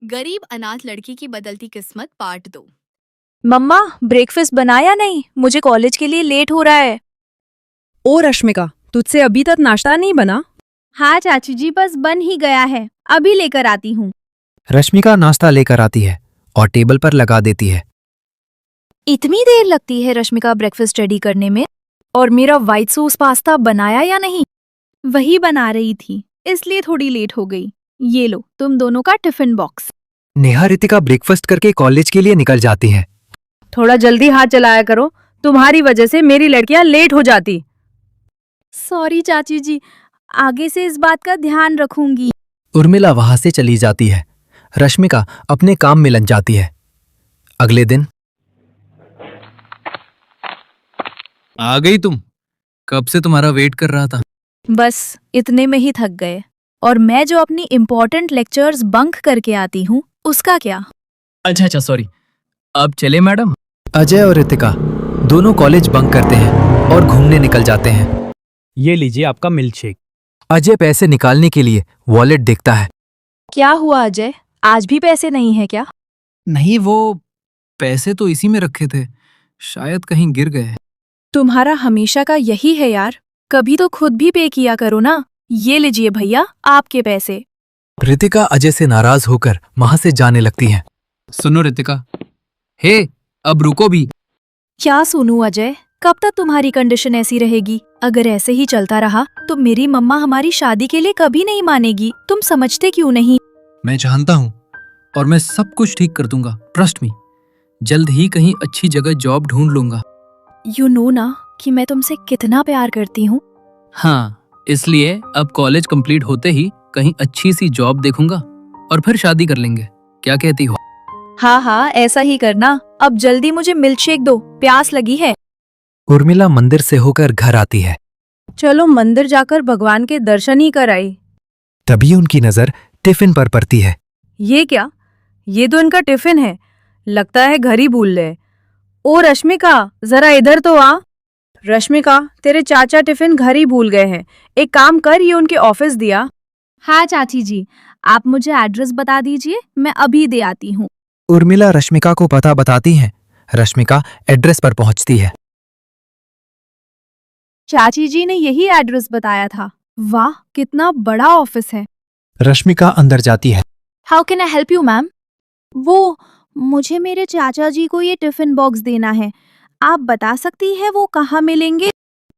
गरीब अनाथ लड़की की बदलती किस्मत पार्ट 2। मम्मा, ब्रेकफास्ट बनाया नहीं? मुझे कॉलेज के लिए लेट हो रहा है। ओ रश्मिका, तुझसे अभी तक नाश्ता नहीं बना? हाँ चाची जी, बस बन ही गया है, अभी लेकर आती हूँ। रश्मिका नाश्ता लेकर आती है और टेबल पर लगा देती है। इतनी देर लगती है रश्मिका ब्रेकफास्ट रेडी करने में? और मेरा व्हाइट सॉस पास्ता बनाया या नहीं? वही बना रही थी, इसलिए थोड़ी लेट हो गई। ये लो तुम दोनों का tiffin box. Neha Ritika breakfast करके कॉलेज के लिए निकल जाती है। थोड़ा जल्दी हाथ चलाया करो, तुम्हारी वजह से मेरी लड़कियां लेट हो जाती। सॉरी चाची जी, आगे से इस बात का ध्यान रखूंगी। उर्मिला वहां से चली जाती है। रश्मिका अपने काम में लग जाती है। अगले दिन आ गई तुम? कब से तुम्हारा वेट कर रहा था। बस इतने में ही थक गए। और मैं जो अपनी इम्पोर्टेंट लेक्चर्स बंक करके आती हूँ, उसका क्या? अच्छा सॉरी। अब चले मैडम? अजय और रितिका दोनों कॉलेज बंक करते हैं और घूमने निकल जाते हैं। ये लीजिए आपका मिल्क शेक। अजय पैसे निकालने के लिए वॉलेट देखता है। क्या हुआ अजय, आज भी पैसे नहीं है क्या? नहीं, वो पैसे तो इसी में रखे थे, शायद कहीं गिर गए। तुम्हारा हमेशा का यही है यार, कभी तो खुद भी पे किया करो ना। ये लीजिए भैया आपके पैसे। रितिका अजय से नाराज होकर वहां से जाने लगती है। सुनो रितिका, हे अब रुको भी। क्या सुनूं अजय, कब तक तुम्हारी कंडीशन ऐसी रहेगी? अगर ऐसे ही चलता रहा तो मेरी मम्मा हमारी शादी के लिए कभी नहीं मानेगी। तुम समझते क्यों नहीं? मैं जानता हूँ और मैं सब कुछ ठीक कर दूंगा, ट्रस्ट मी। जल्द ही कहीं अच्छी जगह जॉब ढूंढ लूंगा। यू नो ना कि मैं तुमसे कितना प्यार करती हूँ। हाँ, इसलिए अब कॉलेज कंप्लीट होते ही कहीं अच्छी सी जॉब देखूंगा और फिर शादी कर लेंगे। क्या कहती हो? हाँ ऐसा ही करना। अब जल्दी मुझे मिल्क शेक दो, प्यास लगी है। उर्मिला मंदिर से होकर घर आती है। चलो मंदिर जाकर भगवान के दर्शन ही कर आई। तभी उनकी नजर टिफिन पर पड़ती है। ये क्या? ये तो इनका टिफिन है, लगता है घर ही भूल ले। ओ रश्मिका, जरा इधर तो आ। रश्मिका, तेरे चाचा टिफिन घर ही भूल गए हैं। एक काम कर, ये उनके ऑफिस दिया। हाँ चाची जी, आप मुझे एड्रेस बता दीजिए, मैं अभी दे आती हूँ। उर्मिला रश्मिका को पता बताती है। रश्मिका एड्रेस पर पहुंचती है। चाची जी ने यही एड्रेस बताया था। वाह, कितना बड़ा ऑफिस है। रश्मिका अंदर जाती है। How can I help you ma'am? मुझे मेरे चाचा जी को ये टिफिन बॉक्स देना है। आप बता सकती है वो कहाँ मिलेंगे?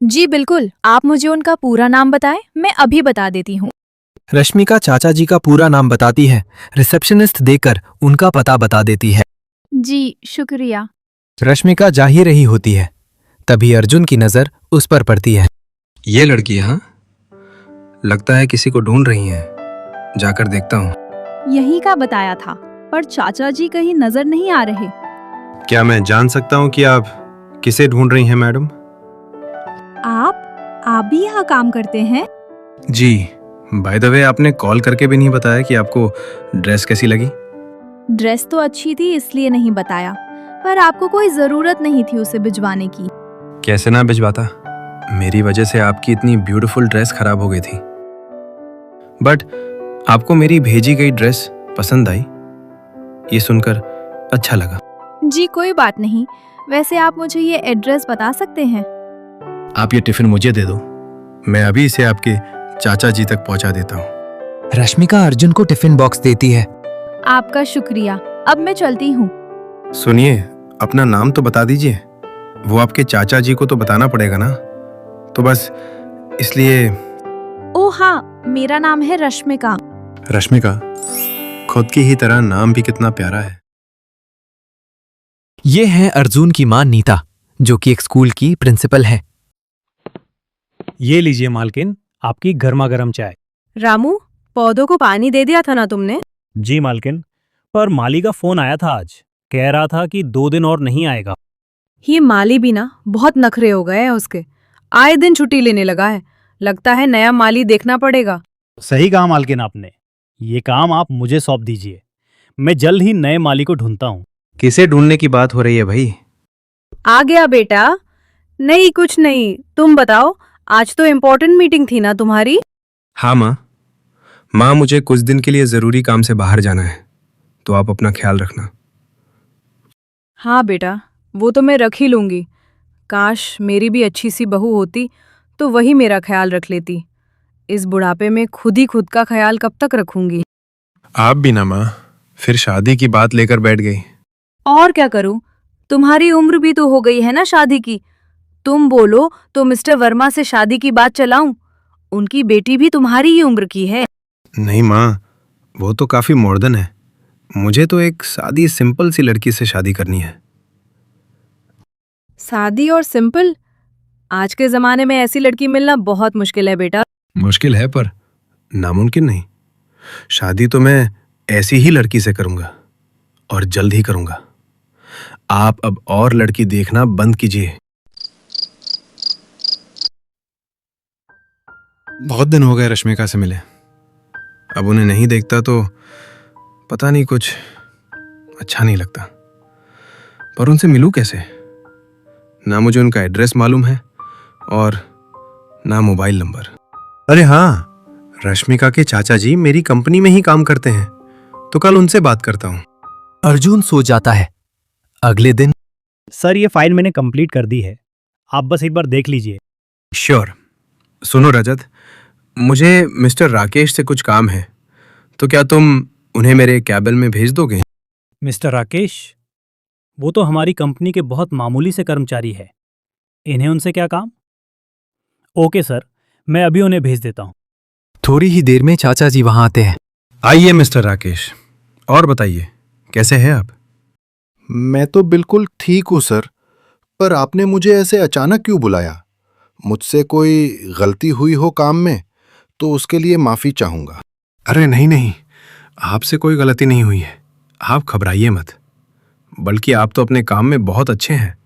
जी बिल्कुल, आप मुझे उनका पूरा नाम बताएं, मैं अभी बता देती हूँ। रश्मिका चाचा जी का पूरा नाम बताती है। रिसेप्शनिस्ट देकर उनका पता बता देती है। जी शुक्रिया। रश्मिका जा ही रही होती है, तभी अर्जुन की नजर उस पर पड़ती है। ये लड़की, हाँ, लगता है किसी को ढूंढ रही हैं। जाकर देखता हूँ। यही का बताया था, पर चाचा जी कहीं नजर नहीं आ रहे। क्या मैं जान सकता हूँ कि आप किसे ढूंढ रही हैं मैडम? आप भी यहाँ काम करते हैं? जी, बाय द वे आपने कॉल करके भी नहीं बताया कि आपको ड्रेस कैसी लगी। ड्रेस तो अच्छी थी इसलिए नहीं बताया, पर आपको कोई जरूरत नहीं थी उसे भिजवाने की। कैसे ना भिजवाता, मेरी वजह से आपकी इतनी ब्यूटीफुल ड्रेस खराब हो गई थी। बट आपको मेरी भेजी गई ड्रेस पसंद आई, ये सुनकर अच्छा लगा। जी कोई बात नहीं, वैसे आप मुझे ये एड्रेस बता सकते हैं? आप ये टिफिन मुझे दे दो, मैं अभी इसे आपके चाचा जी तक पहुंचा देता हूँ। रश्मिका अर्जुन को टिफिन बॉक्स देती है। आपका शुक्रिया, अब मैं चलती हूँ। सुनिए, अपना नाम तो बता दीजिए। वो आपके चाचा जी को तो बताना पड़ेगा ना, तो बस इसलिए। ओह हाँ, मेरा नाम है रश्मिका। रश्मिका, खुद की ही तरह नाम भी कितना प्यारा है। ये है अर्जुन की मां नीता, जो कि एक स्कूल की प्रिंसिपल है। ये लीजिए मालकिन, आपकी गर्मा गर्म चाय। रामू, पौधों को पानी दे दिया था ना तुमने? जी मालकिन, पर माली का फोन आया था आज, कह रहा था कि 2 दिन और नहीं आएगा। ये माली भी ना बहुत नखरे हो गए हैं उसके, आए दिन छुट्टी लेने लगा है। लगता है नया माली देखना पड़ेगा। सही कहा मालकिन आपने, ये काम आप मुझे सौंप दीजिए, मैं जल्द ही नए माली को ढूंढता हूँ। किसे ढूंढने की बात हो रही है भाई? आ गया बेटा। नहीं कुछ नहीं, तुम बताओ, आज तो इम्पोर्टेंट मीटिंग थी ना तुम्हारी? हाँ माँ, मुझे कुछ दिन के लिए जरूरी काम से बाहर जाना है, तो आप अपना ख्याल रखना। हाँ बेटा, वो तो मैं रख ही लूंगी। काश मेरी भी अच्छी सी बहू होती तो वही मेरा ख्याल रख लेती। इस बुढ़ापे में खुद ही खुद का ख्याल कब तक रखूंगी। आप भी ना माँ, फिर शादी की बात लेकर बैठ गई। और क्या करूं, तुम्हारी उम्र भी तो हो गई है ना शादी की। तुम बोलो तो मिस्टर वर्मा से शादी की बात चलाऊं। उनकी बेटी भी तुम्हारी ही उम्र की है। नहीं माँ, वो तो काफी मॉडर्न है। मुझे तो एक सादी सिंपल सी लड़की से शादी करनी है। शादी और सिंपल? आज के जमाने में ऐसी लड़की मिलना बहुत मुश्किल है बेटा। मुश्किल है पर नामुमकिन नहीं। शादी तो मैं ऐसी ही लड़की से करूंगा और जल्द ही करूंगा। आप अब और लड़की देखना बंद कीजिए। बहुत दिन हो गए रश्मिका से मिले। अब उन्हें नहीं देखता तो पता नहीं, कुछ अच्छा नहीं लगता। पर उनसे मिलूं कैसे? ना मुझे उनका एड्रेस मालूम है और ना मोबाइल नंबर। अरे हाँ, रश्मिका के चाचा जी मेरी कंपनी में ही काम करते हैं, तो कल उनसे बात करता हूँ। अर्जुन सो जाता है। अगले दिन सर, ये फाइल मैंने कंप्लीट कर दी है, आप बस एक बार देख लीजिए। श्योर। सुनो रजत, मुझे मिस्टर राकेश से कुछ काम है, तो क्या तुम उन्हें मेरे कैबिन में भेज दोगे? मिस्टर राकेश, वो तो हमारी कंपनी के बहुत मामूली से कर्मचारी है, इन्हें उनसे क्या काम? ओके सर, मैं अभी उन्हें भेज देता हूँ। थोड़ी ही देर में चाचा जी वहां आते हैं। आइए मिस्टर राकेश, और बताइए कैसे हैं आप? मैं तो बिल्कुल ठीक हूँ सर, पर आपने मुझे ऐसे अचानक क्यों बुलाया? मुझसे कोई गलती हुई हो काम में तो उसके लिए माफी चाहूंगा। अरे नहीं नहीं, आपसे कोई गलती नहीं हुई है, आप घबराइए मत। बल्कि आप तो अपने काम में बहुत अच्छे हैं।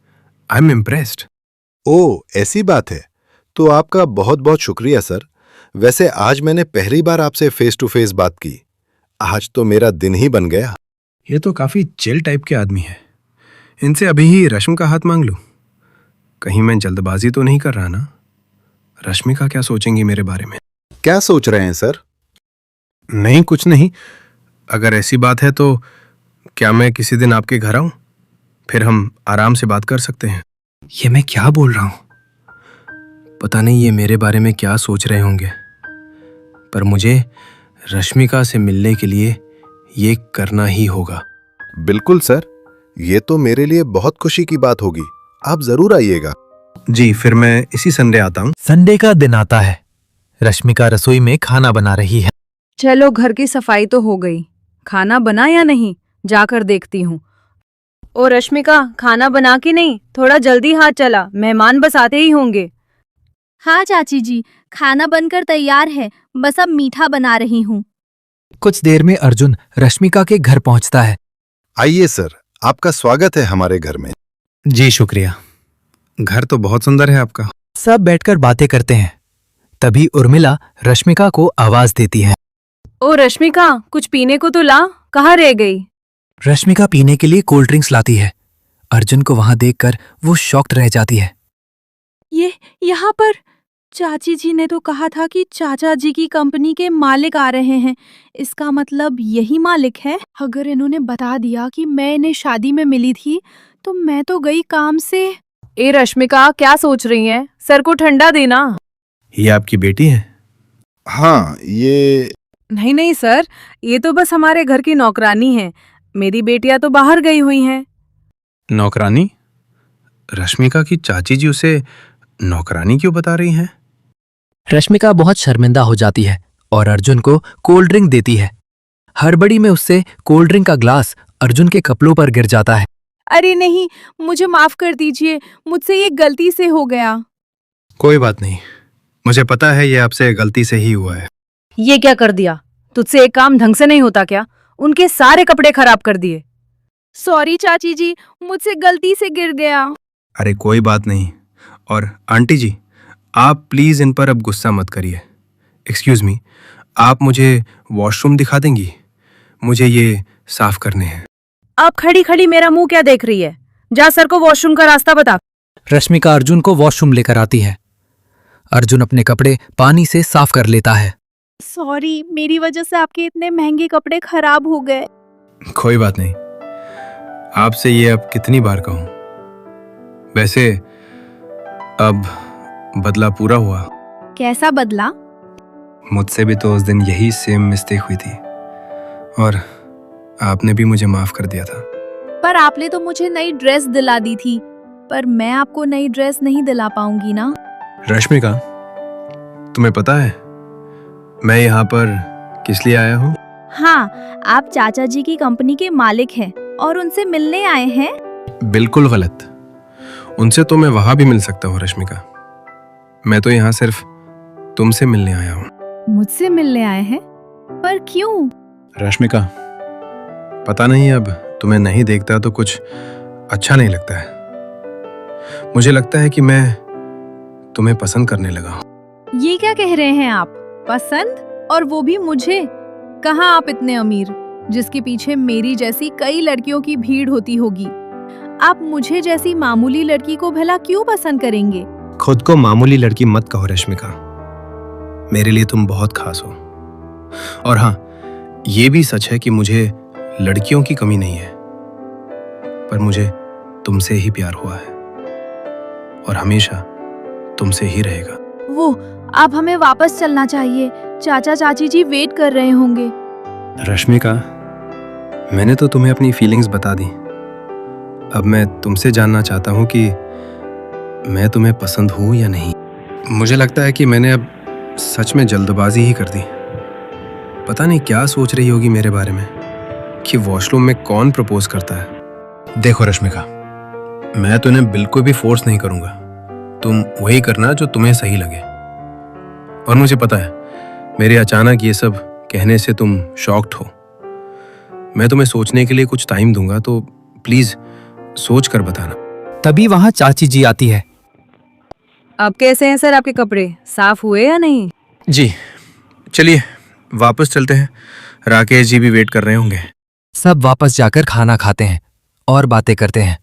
I am impressed. ओह, ऐसी बात है तो आपका बहुत बहुत शुक्रिया सर। वैसे आज मैंने पहली बार आपसे फेस टू फेस बात की। आज तो मेरा दिन ही बन गया। ये तो काफी चिल टाइप के आदमी है। इनसे अभी ही रश्मि का हाथ मांग लूं। कहीं मैं जल्दबाजी तो नहीं कर रहा ना? रश्मिका क्या सोचेंगी मेरे बारे में? क्या सोच रहे हैं सर? नहीं, कुछ नहीं। अगर ऐसी बात है तो क्या मैं किसी दिन आपके घर आऊं? फिर हम आराम से बात कर सकते हैं। ये मैं क्या बोल रहा हूं? पता नहीं ये मेरे बारे में क्या सोच रहे होंगे, पर मुझे रश्मिका से मिलने के लिए ये करना ही होगा। बिल्कुल सर, ये तो मेरे लिए बहुत खुशी की बात होगी। आप जरूर आइएगा। जी, फिर मैं इसी संडे आता हूं। संडे का दिन आता है। रश्मिका रसोई में खाना बना रही है। चलो, घर की सफाई तो हो गई। खाना बना या नहीं, जाकर देखती हूँ। ओ रश्मिका, खाना बना कि नहीं? थोड़ा जल्दी हाथ चला, मेहमान बस आते ही होंगे। हाँ चाची जी, खाना बनकर तैयार है, बस अब मीठा बना रही हूँ। कुछ देर में अर्जुन रश्मिका के घर पहुंचता है। आइए सर, आपका स्वागत है हमारे घर में। जी शुक्रिया। घर तो बहुत सुंदर है आपका। सब बैठकर बातें करते हैं। तभी उर्मिला रश्मिका को आवाज देती है। ओ रश्मिका, कुछ पीने को तो ला, कहाँ रह गई? रश्मिका पीने के लिए कोल्ड ड्रिंक्स लाती है। अर्जुन को वहां देखकर वो शॉक्ड रह जाती है। ये यहाँ पर? चाची जी ने तो कहा था कि चाचा जी की कंपनी के मालिक आ रहे हैं। इसका मतलब यही मालिक है? अगर इन्होंने बता दिया कि मैं इन्हें शादी में मिली थी तो मैं तो गई काम से। ए रश्मिका, क्या सोच रही हैं? सर को ठंडा देना। ये आपकी बेटी है? हाँ, ये नहीं नहीं सर, ये तो बस हमारे घर की नौकरानी है। मेरी बेटियां तो बाहर गई हुई हैं। नौकरानी? रश्मिका की चाची जी उसे नौकरानी क्यों बता रही हैं? रश्मिका बहुत शर्मिंदा हो जाती है और अर्जुन को कोल्ड ड्रिंक देती है। हड़बड़ी में उससे कोल्ड ड्रिंक का ग्लास अर्जुन के कपड़ों पर गिर जाता है। अरे नहीं, मुझे माफ कर दीजिए, मुझसे ये गलती से हो गया। कोई बात नहीं, मुझे पता है ये आपसे गलती से ही हुआ है। ये क्या कर दिया? तुझसे एक काम ढंग से नहीं होता क्या? उनके सारे कपड़े खराब कर दिए। सॉरी चाची जी, मुझसे गलती से गिर गया। अरे कोई बात नहीं। और आंटी जी, आप प्लीज इन पर अब गुस्सा मत करिए। एक्सक्यूज मी, आप मुझे वॉशरूम दिखा देंगी? मुझे ये साफ करने हैं। अब खड़ी खड़ी मेरा मुंह क्या देख रही है? जा सर को वॉशरूम का रास्ता बता। रश्मिका अर्जुन को वॉशरूम लेकर आती है। अर्जुन अपने कपड़े पानी से साफ कर लेता है। सॉरी, मेरी वजह से आपके इतने महंगे कपड़े खराब हो गए। कोई बात नहीं, आपसे ये अब कितनी बार कहूं। वैसे अब बदला पूरा हुआ। कैसा बदला? मुझसे भी तो उस दिन यही सेम मिस्टेक हुई थी और आपने भी मुझे माफ कर दिया था। पर आपने तो मुझे नई ड्रेस दिला दी थी, पर मैं आपको नई ड्रेस नहीं दिला पाऊंगी ना। रश्मिका, तुम्हें पता है मैं यहाँ पर किस लिए आया हूँ? हाँ, आप चाचा जी की कंपनी के मालिक हैं और उनसे मिलने आए हैं। बिल्कुल गलत। उनसे तो मैं वहां भी मिल सकता हूँ रश्मिका। मैं तो यहाँ सिर्फ तुमसे मिलने आया हूँ। मुझसे मिलने आए हैं? पर क्यों? रश्मिका, पता नहीं, अब तुम्हें नहीं देखता तो कुछ अच्छा नहीं लगता है। मुझे लगता है कि मैं तुम्हें पसंद करने लगा हूँ। ये क्या कह रहे हैं आप? पसंद? और वो भी मुझे? कहाँ आप इतने अमीर जिसके पीछे मेरी जैसी कई लड़कियों की भीड़ होती होगी। आप मुझे जैसी मामूली लड़की को भला क्यों पसंद करेंगे? खुद को मामूली लड़की मत कहो रश्मिका। मेरे लिए तुम बहुत खास हो। और हाँ, ये भी सच है कि मुझे लड़कियों की कमी नहीं है, पर मुझे तुमसे ही प्यार हुआ है और हमेशा तुमसे ही रहेगा। वो, अब हमें वापस चलना चाहिए। चाचा चाची जी वेट कर रहे होंगे। रश्मिका, मैंने तो तुम्हें अपनी फीलिंग्स बता दी। अब मैं तुमसे जानना चाहता हूँ कि मैं तुम्हें पसंद हूँ या नहीं। मुझे लगता है कि मैंने अब सच में जल्दबाजी ही कर दी। पता नहीं क्या सोच रही होगी मेरे बारे में कि वॉशरूम में कौन प्रपोज करता है। देखो रश्मिका, मैं तुम्हें बिल्कुल भी फोर्स नहीं करूंगा। तुम वही करना जो तुम्हें सही लगे। और मुझे पता है मेरे अचानक ये सब कहने से तुम शॉक्ड हो। मैं तुम्हें सोचने के लिए कुछ टाइम दूंगा, तो प्लीज सोच कर बताना। तभी वहां चाची जी आती है। अब कैसे हैं सर आपके कपड़े? साफ हुए या नहीं? जी, चलिए वापस चलते हैं। राकेश जी भी वेट कर रहे होंगे। सब वापस जाकर खाना खाते हैं और बातें करते हैं।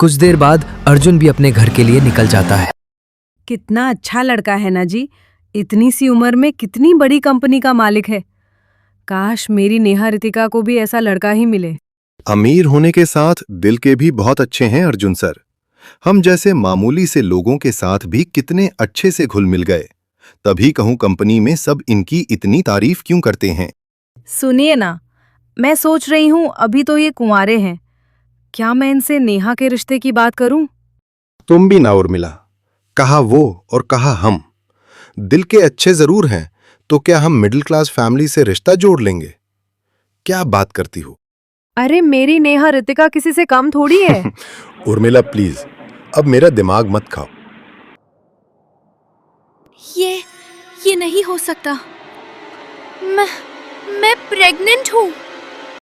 कुछ देर बाद अर्जुन भी अपने घर के लिए निकल जाता है। कितना अच्छा लड़का है ना जी। इतनी सी उम्र में कितनी बड़ी कंपनी का मालिक है। काश मेरी नेहा रितिका को भी ऐसा लड़का ही मिले। अमीर होने के साथ दिल के भी बहुत अच्छे हैं अर्जुन सर। हम जैसे मामूली से लोगों के साथ भी कितने अच्छे से घुल मिल गए। तभी कहूं कंपनी में सब इनकी इतनी तारीफ क्यों करते हैं। सुनिए ना, मैं सोच रही हूँ अभी तो ये कुंवारे हैं, क्या मैं इनसे नेहा के रिश्ते की बात करूं? तुम भी ना उर्मिला, कहा वो और कहा हम। दिल के अच्छे जरूर हैं, तो क्या हम मिडिल क्लास फैमिली से रिश्ता जोड़ लेंगे? क्या बात करती हो? अरे मेरी नेहा रितिका किसी से कम थोड़ी है। उर्मिला प्लीज, अब मेरा दिमाग मत खाओ। ये नहीं हो सकता। मैं प्रेग्नेंट हूँ।